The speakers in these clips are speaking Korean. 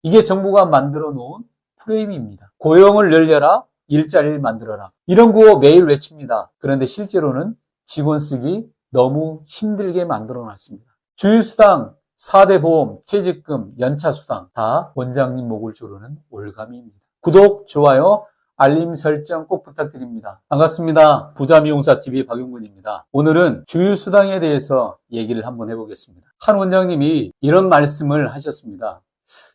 이게 정부가 만들어 놓은 프레임입니다. 고용을 늘려라, 일자리를 만들어라. 이런 구호 매일 외칩니다. 그런데 실제로는 직원 쓰기 너무 힘들게 만들어 놨습니다. 주휴수당, 4대 보험, 퇴직금, 연차수당 다 원장님 목을 조르는 올가미입니다. 구독, 좋아요, 알림 설정 꼭 부탁드립니다. 반갑습니다. 부자미용사TV 박용근입니다. 오늘은 주휴수당에 대해서 얘기를 한번 해보겠습니다. 한 원장님이 이런 말씀을 하셨습니다.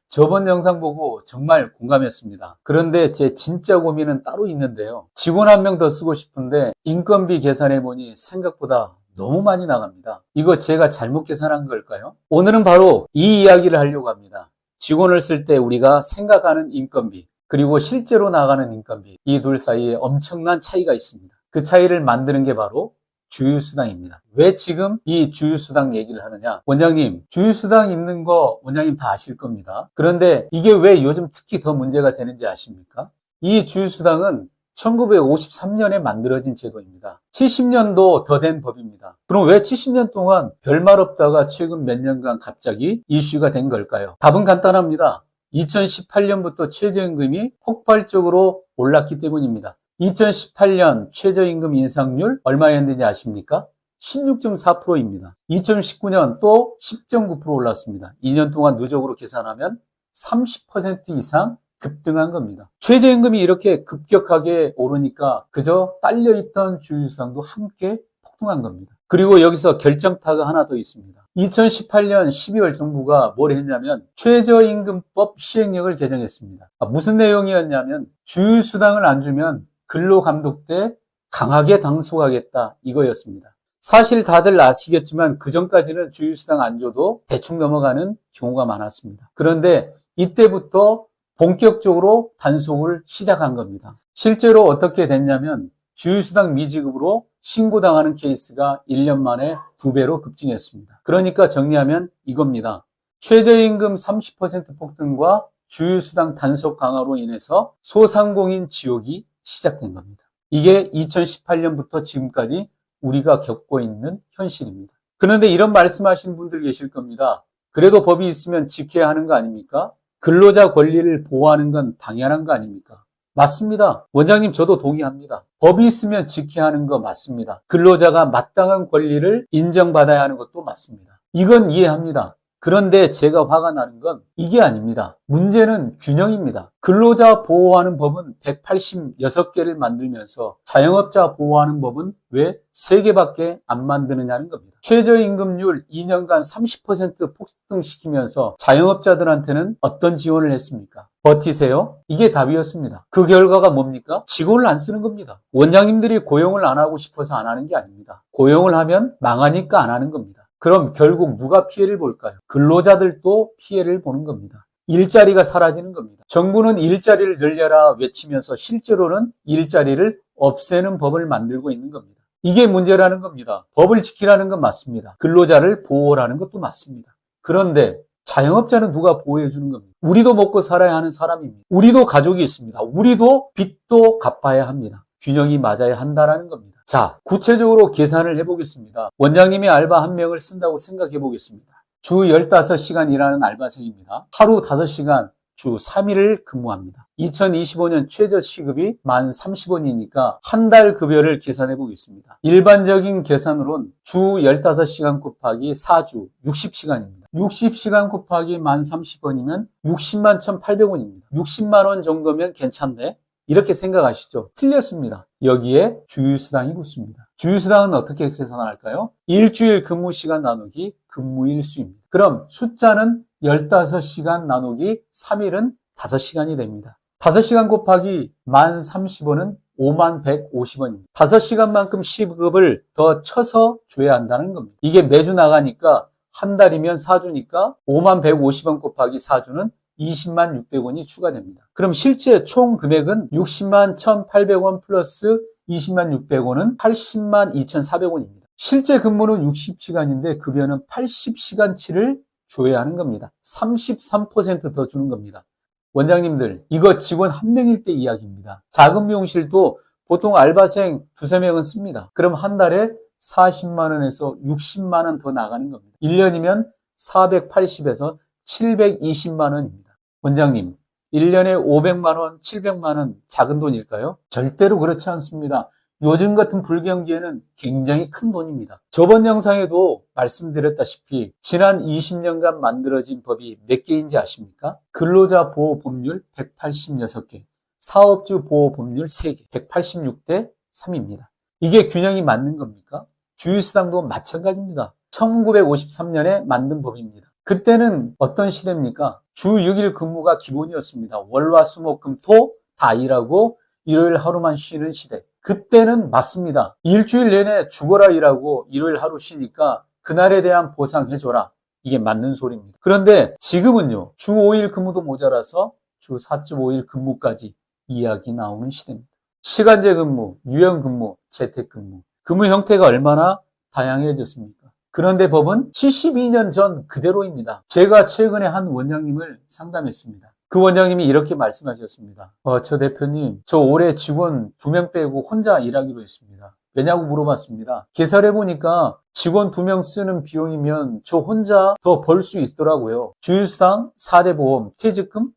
저번 영상 보고 정말 공감했습니다. 그런데 제 진짜 고민은 따로 있는데요. 직원 한 명 더 쓰고 싶은데 인건비 계산해보니 생각보다 너무 많이 나갑니다. 이거 제가 잘못 계산한 걸까요? 오늘은 바로 이 이야기를 하려고 합니다. 직원을 쓸 때 우리가 생각하는 인건비, 그리고 실제로 나가는 인건비, 이 둘 사이에 엄청난 차이가 있습니다. 그 차이를 만드는 게 바로 주휴수당입니다. 왜 지금 이 주휴수당 얘기를 하느냐? 원장님, 주휴수당 있는 거 원장님 다 아실 겁니다. 그런데 이게 왜 요즘 특히 더 문제가 되는지 아십니까? 이 주휴수당은 1953년에 만들어진 제도입니다. 70년도 더 된 법입니다. 그럼 왜 70년 동안 별말 없다가 최근 몇 년간 갑자기 이슈가 된 걸까요? 답은 간단합니다. 2018년부터 최저임금이 폭발적으로 올랐기 때문입니다. 2018년 최저임금 인상률 얼마였는지 아십니까? 16.4%입니다. 2019년 또 10.9% 올랐습니다. 2년 동안 누적으로 계산하면 30% 이상 급등한 겁니다. 최저임금이 이렇게 급격하게 오르니까 그저 딸려있던 주휴수당도 함께 폭등한 겁니다. 그리고 여기서 결정타가 하나 더 있습니다. 2018년 12월 정부가 뭘 했냐면 최저임금법 시행령을 개정했습니다. 무슨 내용이었냐면 주휴수당을 안 주면 근로감독 때 강하게 단속하겠다 이거였습니다. 사실 다들 아시겠지만 그전까지는 주휴수당 안 줘도 대충 넘어가는 경우가 많았습니다. 그런데 이때부터 본격적으로 단속을 시작한 겁니다. 실제로 어떻게 됐냐면 주휴수당 미지급으로 신고당하는 케이스가 1년 만에 2배로 급증했습니다. 그러니까 정리하면 이겁니다. 최저임금 30% 폭등과 주휴수당 단속 강화로 인해서 소상공인 지옥이 시작된 겁니다. 이게 2018년부터 지금까지 우리가 겪고 있는 현실입니다. 그런데 이런 말씀하시는 분들 계실 겁니다. 그래도 법이 있으면 지켜야 하는 거 아닙니까? 근로자 권리를 보호하는 건 당연한 거 아닙니까? 맞습니다. 원장님 저도 동의합니다. 법이 있으면 지켜야 하는 거 맞습니다. 근로자가 마땅한 권리를 인정받아야 하는 것도 맞습니다. 이건 이해합니다. 그런데 제가 화가 나는 건 이게 아닙니다. 문제는 균형입니다. 근로자 보호하는 법은 186개를 만들면서 자영업자 보호하는 법은 왜 3개밖에 안 만드느냐는 겁니다. 최저임금률 2년간 30% 폭등시키면서 자영업자들한테는 어떤 지원을 했습니까? 버티세요? 이게 답이었습니다. 그 결과가 뭡니까? 직원을 안 쓰는 겁니다. 원장님들이 고용을 안 하고 싶어서 안 하는 게 아닙니다. 고용을 하면 망하니까 안 하는 겁니다. 그럼 결국 누가 피해를 볼까요? 근로자들도 피해를 보는 겁니다. 일자리가 사라지는 겁니다. 정부는 일자리를 늘려라 외치면서 실제로는 일자리를 없애는 법을 만들고 있는 겁니다. 이게 문제라는 겁니다. 법을 지키라는 건 맞습니다. 근로자를 보호라는 것도 맞습니다. 그런데 자영업자는 누가 보호해 주는 겁니다. 우리도 먹고 살아야 하는 사람입니다. 우리도 가족이 있습니다. 우리도 빚도 갚아야 합니다. 균형이 맞아야 한다는 겁니다. 자, 구체적으로 계산을 해보겠습니다. 원장님이 알바 한 명을 쓴다고 생각해 보겠습니다. 주 15시간 일하는 알바생입니다. 하루 5시간, 주 3일을 근무합니다. 2025년 최저 시급이 1030원이니까 한 달 급여를 계산해 보겠습니다. 일반적인 계산으론 주 15시간 곱하기 4주 60시간입니다. 60시간 곱하기 1030원이면 60만 1,800원입니다. 60만 원 정도면 괜찮네? 이렇게 생각하시죠? 틀렸습니다. 여기에 주휴수당이 붙습니다. 주휴수당은 어떻게 계산할까요? 일주일 근무시간 나누기 근무일 수입니다. 그럼 숫자는 15시간 나누기 3일은 5시간이 됩니다. 5시간 곱하기 1030원은 5150원입니다. 5시간만큼 시급을 더 쳐서 줘야 한다는 겁니다. 이게 매주 나가니까 한 달이면 4주니까 5150원 곱하기 4주는 20만 600원이 추가됩니다. 그럼 실제 총 금액은 60만 1,800원 플러스 20만 600원은 80만 2,400원입니다. 실제 근무는 60시간인데 급여는 80시간치를 줘야 하는 겁니다. 33% 더 주는 겁니다. 원장님들, 이거 직원 한 명일 때 이야기입니다. 작은 미용실도 보통 알바생 2-3명은 씁니다. 그럼 한 달에 40만 원에서 60만 원 더 나가는 겁니다. 1년이면 480에서 720만 원입니다. 원장님, 1년에 500만 원, 700만 원 작은 돈일까요? 절대로 그렇지 않습니다. 요즘 같은 불경기에는 굉장히 큰 돈입니다. 저번 영상에도 말씀드렸다시피 지난 20년간 만들어진 법이 몇 개인지 아십니까? 근로자 보호 법률 186개, 사업주 보호 법률 3개, 186대 3입니다. 이게 균형이 맞는 겁니까? 주휴수당도 마찬가지입니다. 1953년에 만든 법입니다. 그때는 어떤 시대입니까? 주 6일 근무가 기본이었습니다. 월화수목금토 다 일하고 일요일 하루만 쉬는 시대. 그때는 맞습니다. 일주일 내내 죽어라 일하고 일요일 하루 쉬니까 그날에 대한 보상해줘라. 이게 맞는 소리입니다. 그런데 지금은요. 주 5일 근무도 모자라서 주 4.5일 근무까지 이야기 나오는 시대입니다. 시간제 근무, 유연 근무, 재택근무. 근무 형태가 얼마나 다양해졌습니까? 그런데 법은 72년 전 그대로입니다. 제가 최근에 한 원장님을 상담했습니다. 그 원장님이 이렇게 말씀하셨습니다. 저 대표님, 저 올해 직원 2명 빼고 혼자 일하기로 했습니다. 왜냐고 물어봤습니다. 계산해보니까 직원 2명 쓰는 비용이면 저 혼자 더 벌 수 있더라고요. 주휴수당, 4대 보험, 퇴직금,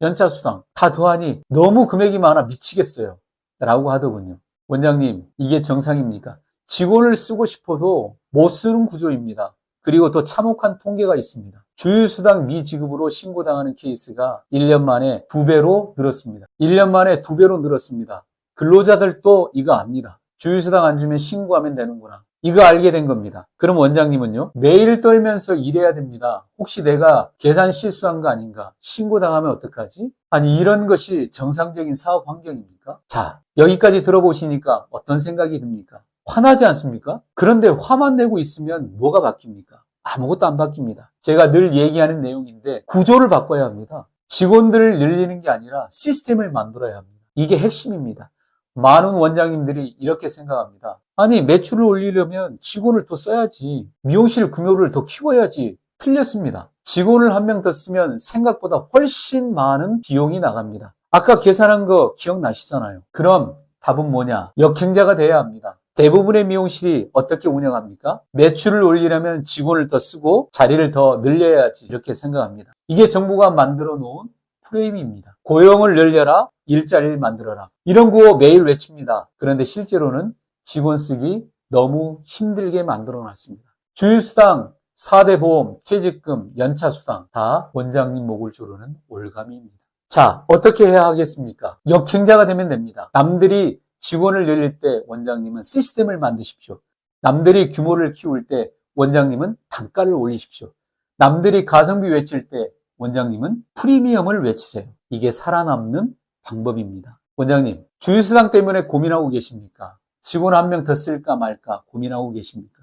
연차수당 다 더하니 너무 금액이 많아 미치겠어요. 라고 하더군요. 원장님, 이게 정상입니까? 직원을 쓰고 싶어도 못 쓰는 구조입니다. 그리고 또 참혹한 통계가 있습니다. 주휴수당 미지급으로 신고당하는 케이스가 1년 만에 2배로 늘었습니다. 1년 만에 2배로 늘었습니다. 근로자들도 이거 압니다. 주휴수당 안 주면 신고하면 되는구나. 이거 알게 된 겁니다. 그럼 원장님은요? 매일 떨면서 일해야 됩니다. 혹시 내가 계산 실수한 거 아닌가? 신고당하면 어떡하지? 아니 이런 것이 정상적인 사업 환경입니까? 자, 여기까지 들어보시니까 어떤 생각이 듭니까? 화나지 않습니까? 그런데 화만 내고 있으면 뭐가 바뀝니까? 아무것도 안 바뀝니다. 제가 늘 얘기하는 내용인데 구조를 바꿔야 합니다. 직원들을 늘리는 게 아니라 시스템을 만들어야 합니다. 이게 핵심입니다. 많은 원장님들이 이렇게 생각합니다. 아니 매출을 올리려면 직원을 더 써야지. 미용실 규모를 더 키워야지. 틀렸습니다. 직원을 한 명 더 쓰면 생각보다 훨씬 많은 비용이 나갑니다. 아까 계산한 거 기억나시잖아요. 그럼 답은 뭐냐? 역행자가 돼야 합니다. 대부분의 미용실이 어떻게 운영합니까? 매출을 올리려면 직원을 더 쓰고 자리를 더 늘려야지 이렇게 생각합니다. 이게 정부가 만들어 놓은 프레임입니다. 고용을 늘려라, 일자리를 만들어라. 이런 구호 매일 외칩니다. 그런데 실제로는 직원 쓰기 너무 힘들게 만들어 놨습니다. 주휴수당, 4대 보험, 퇴직금, 연차수당 다 원장님 목을 조르는 올가미입니다. 자, 어떻게 해야 하겠습니까? 역행자가 되면 됩니다. 남들이 직원을 늘릴 때 원장님은 시스템을 만드십시오. 남들이 규모를 키울 때 원장님은 단가를 올리십시오. 남들이 가성비 외칠 때 원장님은 프리미엄을 외치세요. 이게 살아남는 방법입니다. 원장님, 주휴수당 때문에 고민하고 계십니까? 직원 한 명 더 쓸까 말까 고민하고 계십니까?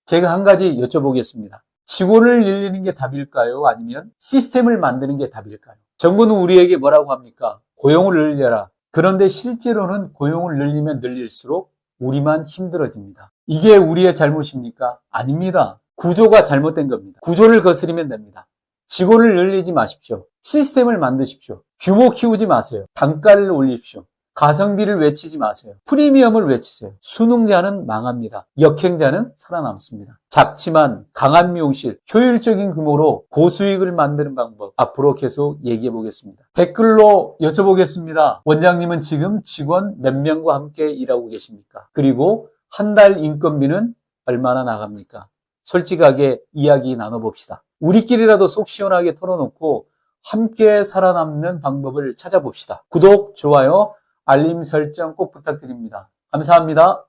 제가 한 가지 여쭤보겠습니다. 직원을 늘리는 게 답일까요? 아니면 시스템을 만드는 게 답일까요? 정부는 우리에게 뭐라고 합니까? 고용을 늘려라. 그런데 실제로는 고용을 늘리면 늘릴수록 우리만 힘들어집니다. 이게 우리의 잘못입니까? 아닙니다. 구조가 잘못된 겁니다. 구조를 거스리면 됩니다. 직원을 늘리지 마십시오. 시스템을 만드십시오. 규모 키우지 마세요. 단가를 올리십시오. 가성비를 외치지 마세요. 프리미엄을 외치세요. 수능자는 망합니다. 역행자는 살아남습니다. 작지만 강한 미용실, 효율적인 규모로 고수익을 만드는 방법 앞으로 계속 얘기해 보겠습니다. 댓글로 여쭤보겠습니다. 원장님은 지금 직원 몇 명과 함께 일하고 계십니까? 그리고 한 달 인건비는 얼마나 나갑니까? 솔직하게 이야기 나눠봅시다. 우리끼리라도 속 시원하게 털어놓고 함께 살아남는 방법을 찾아봅시다. 구독, 좋아요, 알림 설정 꼭 부탁드립니다. 감사합니다.